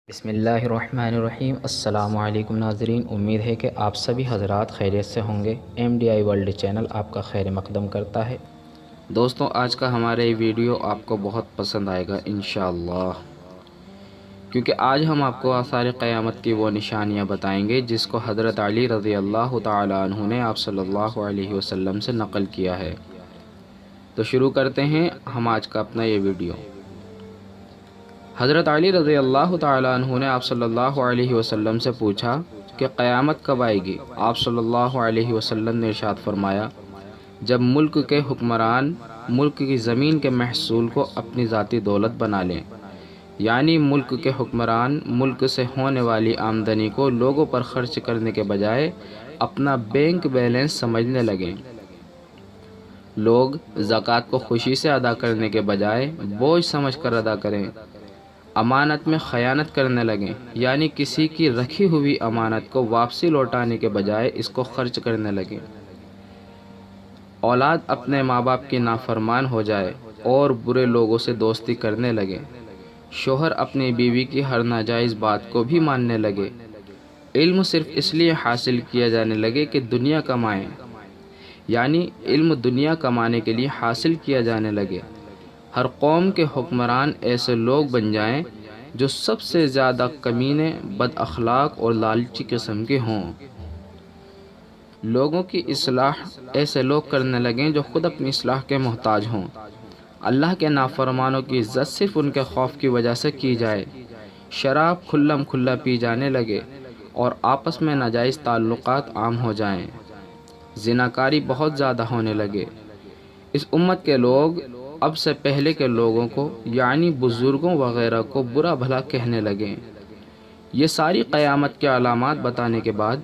بسم اللہ الرحمن الرحیم۔ السلام علیکم ناظرین، امید ہے کہ آپ سبھی حضرات خیریت سے ہوں گے۔ M D I world channel آپ کا خیر مقدم کرتا ہے۔ دوستوں، آج کا ہمارا یہ ویڈیو آپ کو بہت پسند آئے گا انشاءاللہ، کیونکہ آج ہم آپ کو آثار قیامت کی وہ نشانیاں بتائیں گے جس کو حضرت علی رضی اللہ تعالیٰ عنہ نے آپ صلی اللہ علیہ وسلم سے نقل کیا ہے۔ تو شروع کرتے ہیں ہم آج کا اپنا یہ ویڈیو۔ حضرت علی رضی اللہ تعالیٰ عنہ نے آپ صلی اللہ علیہ وسلم سے پوچھا کہ قیامت کب آئے گی؟ آپ صلی اللہ علیہ وسلم نے ارشاد فرمایا، جب ملک کے حکمران ملک کی زمین کے محصول کو اپنی ذاتی دولت بنا لیں، یعنی ملک کے حکمران ملک سے ہونے والی آمدنی کو لوگوں پر خرچ کرنے کے بجائے اپنا بینک بیلنس سمجھنے لگیں، لوگ زکوٰۃ کو خوشی سے ادا کرنے کے بجائے بوجھ سمجھ کر ادا کریں، امانت میں خیانت کرنے لگیں، یعنی کسی کی رکھی ہوئی امانت کو واپسی لوٹانے کے بجائے اس کو خرچ کرنے لگیں، اولاد اپنے ماں باپ کی نافرمان ہو جائے اور برے لوگوں سے دوستی کرنے لگے، شوہر اپنی بیوی کی ہر ناجائز بات کو بھی ماننے لگے، علم صرف اس لیے حاصل کیا جانے لگے کہ دنیا کمائیں، یعنی علم دنیا کمانے کے لیے حاصل کیا جانے لگے، ہر قوم کے حکمران ایسے لوگ بن جائیں جو سب سے زیادہ کمینے، بد اخلاق اور لالچی قسم کے ہوں، لوگوں کی اصلاح ایسے لوگ کرنے لگیں جو خود اپنی اصلاح کے محتاج ہوں، اللہ کے نافرمانوں کی عزت صرف ان کے خوف کی وجہ سے کی جائے، شراب کھلم کھلا پی جانے لگے اور آپس میں ناجائز تعلقات عام ہو جائیں، زناکاری بہت زیادہ ہونے لگے۔ اس امت کے لوگ اب سے پہلے کے لوگوں کو یعنی بزرگوں وغیرہ کو برا بھلا کہنے لگیں۔ یہ ساری قیامت کے علامات بتانے کے بعد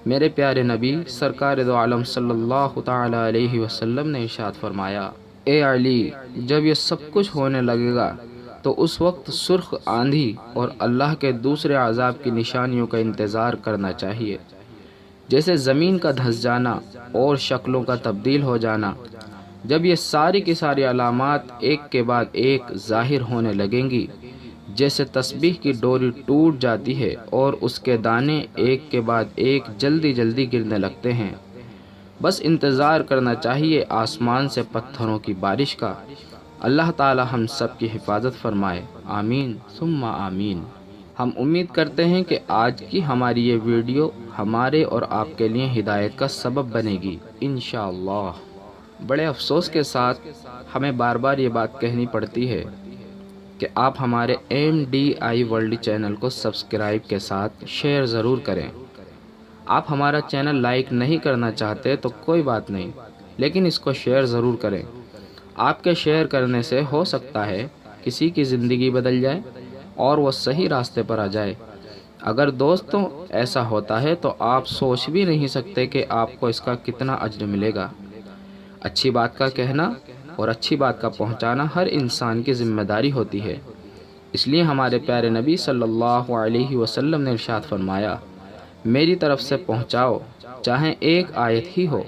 میرے پیارے نبی سرکار دو عالم صلی اللہ تعالیٰ علیہ وسلم نے ارشاد فرمایا، اے علی، جب یہ سب کچھ ہونے لگے گا تو اس وقت سرخ آندھی اور اللہ کے دوسرے عذاب کی نشانیوں کا انتظار کرنا چاہیے، جیسے زمین کا دھنس جانا اور شکلوں کا تبدیل ہو جانا۔ جب یہ ساری کی ساری علامات ایک کے بعد ایک ظاہر ہونے لگیں گی، جیسے تسبیح کی ڈوری ٹوٹ جاتی ہے اور اس کے دانے ایک کے بعد ایک جلدی جلدی گرنے لگتے ہیں، بس انتظار کرنا چاہیے آسمان سے پتھروں کی بارش کا۔ اللہ تعالی ہم سب کی حفاظت فرمائے، آمین ثم آمین۔ ہم امید کرتے ہیں کہ آج کی ہماری یہ ویڈیو ہمارے اور آپ کے لیے ہدایت کا سبب بنے گی انشاءاللہ۔ بڑے افسوس کے ساتھ ہمیں بار بار یہ بات کہنی پڑتی ہے کہ آپ ہمارے M D I world channel کو سبسکرائب کے ساتھ شیئر ضرور کریں۔ آپ ہمارا چینل لائک نہیں کرنا چاہتے تو کوئی بات نہیں، لیکن اس کو شیئر ضرور کریں۔ آپ کے شیئر کرنے سے ہو سکتا ہے کسی کی زندگی بدل جائے اور وہ صحیح راستے پر آ جائے۔ اگر دوستوں ایسا ہوتا ہے تو آپ سوچ بھی نہیں سکتے کہ آپ کو اس کا کتنا اجر ملے گا۔ اچھی بات کا کہنا اور اچھی بات کا پہنچانا ہر انسان کی ذمہ داری ہوتی ہے، اس لیے ہمارے پیارے نبی صلی اللہ علیہ وسلم نے ارشاد فرمایا، میری طرف سے پہنچاؤ چاہے ایک آیت ہی ہو۔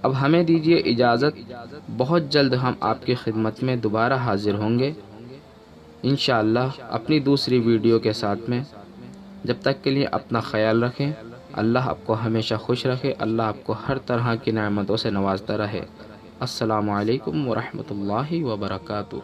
اب ہمیں دیجیے اجازت، بہت جلد ہم آپ کی خدمت میں دوبارہ حاضر ہوں گے انشاءاللہ اپنی دوسری ویڈیو کے ساتھ میں۔ جب تک کے لیے اپنا خیال رکھیں، اللہ آپ کو ہمیشہ خوش رکھے، اللہ آپ کو ہر طرح کی نعمتوں سے نوازتا رہے۔ السلام علیکم ورحمۃ اللہ وبرکاتہ۔